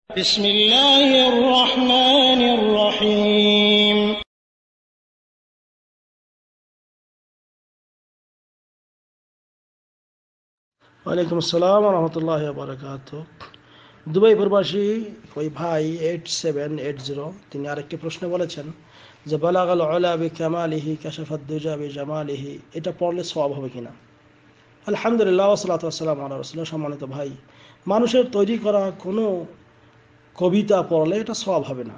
بسم الله الرحمن الرحيم ওয়ালাইকুম আসসালাম রহমতুল্লাহ বারাকাত। দুবাই প্রবাসী ওই ভাই 8780 তিনি আরেকটি প্রশ্ন বলেছেন যে বালাগাল উলা বিকামালিহি কাশাফাদ দুজা বিজামালিহি, এটা পড়লে সওয়াব হবে কিনা? আলহামদুলিল্লাহ ওয়াসসালাতু ওয়াসসালামু আলা রাসূলিল্লাহ। সম্মানিত ভাই, মানুষের তৈরি করা কোনো কবিতা পড়লে এটা সওয়াব হবে না।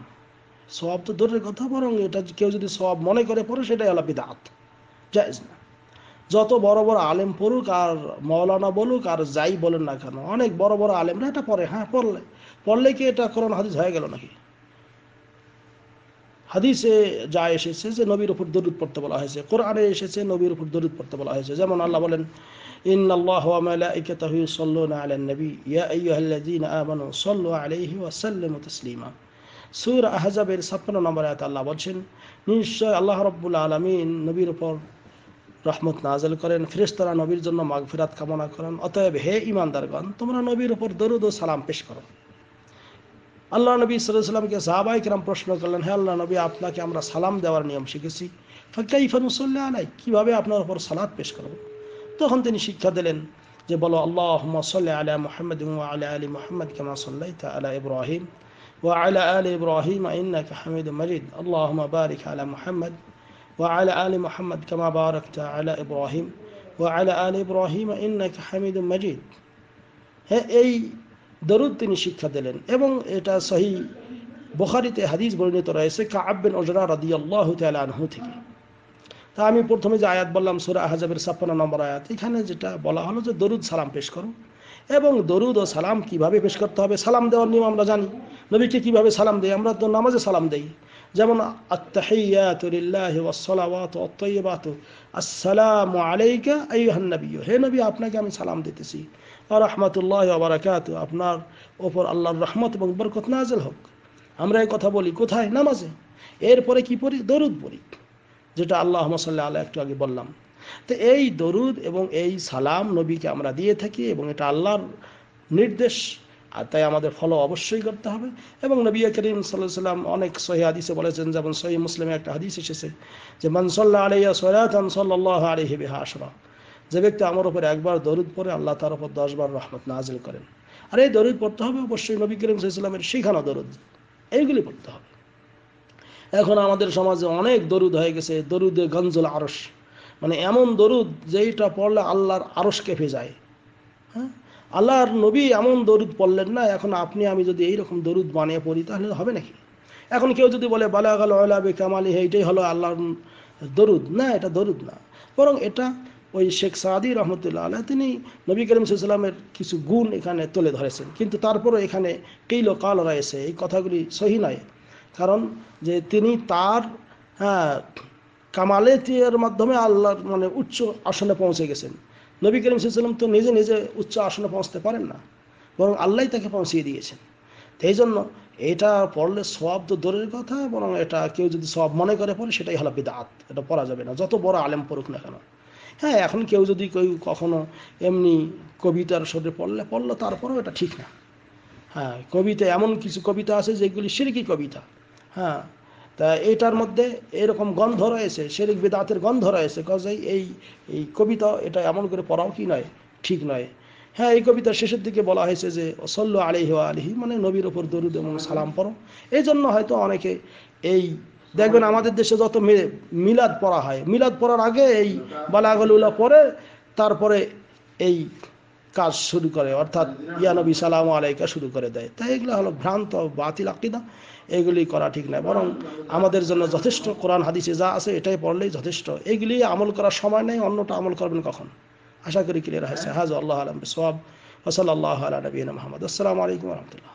সওয়াব তো দূরের কথা, বরং এটা কেউ যদি সওয়াব মনে করে পড়ে সেটাই হলো বিদআত, জায়েজ না। যত বড় বড় আলেম পড়ুক আর মৌলানা বলুক আর যাই বলেন না কেন, অনেক বড় বড় আলেমরা এটা পড়ে। হ্যাঁ, পড়লে কি এটা কোরআন হাদিস হয়ে গেল নাকি? হাদিসে যা এসেছে যে নবীর উপর দরুদ পড়তে বলা হয়েছে, কোরআনে এসেছে নবীর উপর দরুদ পড়তে বলা হয়েছে। যেমন আল্লাহ বলেন, ইন্নাল্লাহা ওয়া মালাইকাতাহু ইউসাল্লুনা আলান নবী ইয়া আইয়ুহাল্লাযীনা আমানু সাল্লু আলাইহি ওয়া সাল্লিমু তাসলিমা। সূরা আহজাবের 56 নম্বর আয়াতে আল্লাহ বলছেন, নিশ্চয় আল্লাহ রাব্বুল আলামিন নবীর উপর রহমত নাযিল করেন, ফেরেশতারা নবীর জন্য মাগফিরাত কামনা করেন। অতএব হে ঈমানদারগণ, তোমরা নবীর উপর দরুদ ও সালাম পেশ করো। আল্লাহ নবী সাল্লাল্লাহু আলাইহি ওয়াসাল্লামকে সাহাবায়ে কিরাম প্রশ্ন করলেন, হে আল্লাহ নবী, আপনাকে আমরা সালাম দেওয়ার নিয়ম শিখেছি, ফাকাইফা নুসাল্লি আলাইহি, কিভাবে আপনার উপর সালাত পেশ করব? তখন তিনি শিক্ষা দিলেন যে বলো, আল্লাহুম্মা সাল্লি আলা মুহাম্মাদিন ওয়া আলা আলি মুহাম্মাদ কামা সাল্লাইতা আলা ইব্রাহিম ওয়া আলা আলি ইব্রাহিম ইন্নাকা হামিদুম মাজিদ। আল্লাহুম্মা বারিক আলা মুহাম্মাদ وعلى آل محمد كما باركت على إبراهيم وعلى آل إبراهيم إنك حميد مجيد। হ্যাঁ, এই দরুদ তিনি শিক্ষা দিলেন এবং এটা সহিহ বুখারীতে হাদিস বর্ণিত রয়েছে কাআব বিন উজরা রাদিয়াল্লাহু তাআলা আনহু থেকে। তা আমি প্রথমে যে আয়াত বললাম সূরা আহজাবের 56 নম্বর আয়াত, এখানে যেটা বলা হলো যে দরুদ সালাম পেশ করো, এবং দরুদ ও সালাম কিভাবে পেশ করতে হবে, সালাম দেওয়ার নিয়ম আমরা জানি। নবীকে কিভাবে সালাম দেই? আমরা তো নামাজে সালাম দেই, যেমন আত-তাহিয়াতু লিল্লাহি ওয়াস-সালাওয়াতু ওয়াত-তাইয়্যিবাতু আসসালামু আলাইকা আইয়ুহান নবী, হে নবী আপনাকে আমি সালাম দিতেছি, ওয়া রাহমাতুল্লাহি ওয়া বারাকাতু, আপনার উপর আল্লাহর রহমত এবং বরকত নাযিল হোক। আমরা এই কথা বলি কোথায়? নামাজে। এরপরে কি পড়ি? দরুদ পড়ি, যেটা আল্লাহুম্মা সাল্লি আলা একটু আগে বললাম। তো এই দরুদ এবং এই সালাম নবীকে আমরা দিয়ে থাকি এবং এটা আল্লাহর নির্দেশ, আর তাই আমাদের ফলো অবশ্যই করতে হবে। এবং নবী করিম সাল্লাল্লাহু আলাইহি ওয়াসাল্লাম অনেক সহিহ হাদিসে বলেছেন, যেমন সহিহ মুসলিমে একটা হাদিস এসেছে যে মান সাল্লা আলাইয়া সালাতান সাল্লাল্লাহু আলাইহি বিহা আশরা, যে ব্যক্তি আমার উপর একবার দরুদ পড়ে আল্লাহ তার উপর 10 বার রহমত নাযিল করেন। আর এই দরুদ পড়তে হবে অবশ্যই নবী করিম সাল্লাল্লাহু আলাইহি ওয়াসাল্লামের শেখানো দরুদ, এইগুলি পড়তে হবে। এখন আমাদের সমাজে অনেক দরুদ হয়ে গেছে, দরুদে গঞ্জুল আরশ, মানে এমন দরুদ যেটা পড়লে আল্লাহর আরশ কেঁপে যায়। হ্যাঁ, আল্লাহর নবী এমন দরুদ পড়লেন না, এখন আপনি আমি যদি এইরকম দরুদ বানিয়ে পড়ি তাহলে হবে নাকি? এখন কেউ যদি বলে বালাগাল উলা বিকামালিহি, এইটাই হলো আল্লাহর দরুদ, না, এটা দরুদ না, বরং এটা ওই শেখ সাদি রহমতুল্লাহ আলাইহি তিনি নবী করিম সাল্লাল্লাহু আলাইহি ওয়াসাল্লামের কিছু গুণ এখানে তুলে ধরেছেন, কিন্তু তারপরও এখানে কিল কাল রয়েছে, এই কথাগুলি সহি নয়। কারণ যে তিনি তার কামালের মাধ্যমে আল্লাহর মানে উচ্চ আসনে পৌঁছে গেছেন। নবী করিম সাল্লাল্লাহু আলাইহি ওয়াসাল্লাম তো নিজে নিজে উচ্চ আসনে পৌঁছতে পারেন না, বরং আল্লাহই তাকে পৌঁছিয়ে দিয়েছেন। এই জন্য এটা পড়লে সওয়াব তো দূরের কথা, বরং এটা কেউ যদি সওয়াব মনে করে পড়ে সেটাই হলো বিদআত, এটা পড়া যাবে না, যত বড় আলেম পড়ুক না কেন। হ্যাঁ, এখন কেউ যদি কখনো এমনি কবিতার সুরে পড়লো তারপরেও এটা ঠিক না। হ্যাঁ, কবিতা এমন কিছু কবিতা আছে যেগুলি শিরকি কবিতা। হ্যাঁ, তা এটার মধ্যে এরকম গন্ধ রয়েছে, শিরক বিদআতের গন্ধ রয়েছে, কাজেই এই এই কবিতা এটা এমন করে পড়াও কি নয়, ঠিক নয়। হ্যাঁ, এই কবিতার শেষের দিকে বলা হয়েছে যে সাল্লু আলাইহি ওয়া আলিহি, মানে নবীর ওপর দরুদ এবং সালাম পড়ো। এই জন্য হয়তো অনেকে এই দেখবেন আমাদের দেশে যত মিলাদ পড়া হয়, মিলাদ পড়ার আগে এই বালাগাল উলা পড়ে তারপরে এই কাজ শুরু করে, অর্থাৎ ইয়া নবী সালামু আলাইকা শুরু করে দেয়। তাই এগুলো হলো ভ্রান্ত বাতিল আকীদা, এগুলি করা ঠিক নয়। বরং আমাদের জন্য যথেষ্ট কোরআন হাদিসে যা আছে এটাই পড়লেই যথেষ্ট, এগুলি আমল করার সময় নেই, অন্যটা আমল করবেন কখন? আশা করি ক্লিয়ার হয়েছে। হাযা আল্লাহু আ'লাম বিসওয়াব ওয়া সাল্লাল্লাহু আলা নবিয়িনা মুহাম্মদ। আসসালামু আলাইকুম ওয়া রাহমাতুল্লাহ।